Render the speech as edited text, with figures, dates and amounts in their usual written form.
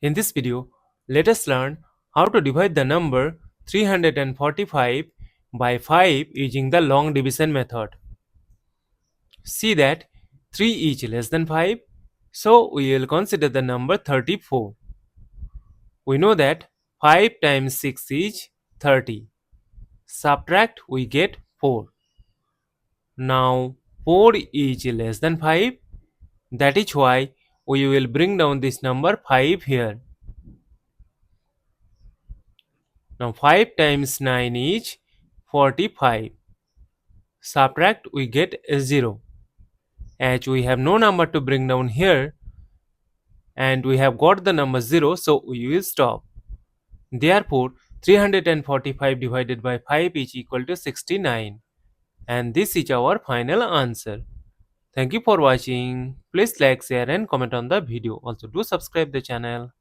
In this video, let us learn how to divide the number 345 by 5 using the long division method. See that 3 is less than 5, so we will consider the number 34. We know that 5 times 6 is 30. Subtract, we get 4. Now 4 is less than 5. That is why we will bring down this number 5 here. Now 5 times 9 is 45. Subtract, we get 0. As we have no number to bring down here and we have got the number 0, so we will stop. Therefore 345 divided by 5 is equal to 69, and this is our final answer. Thank you for watching. Please like, share and comment on the video. Also do subscribe the channel.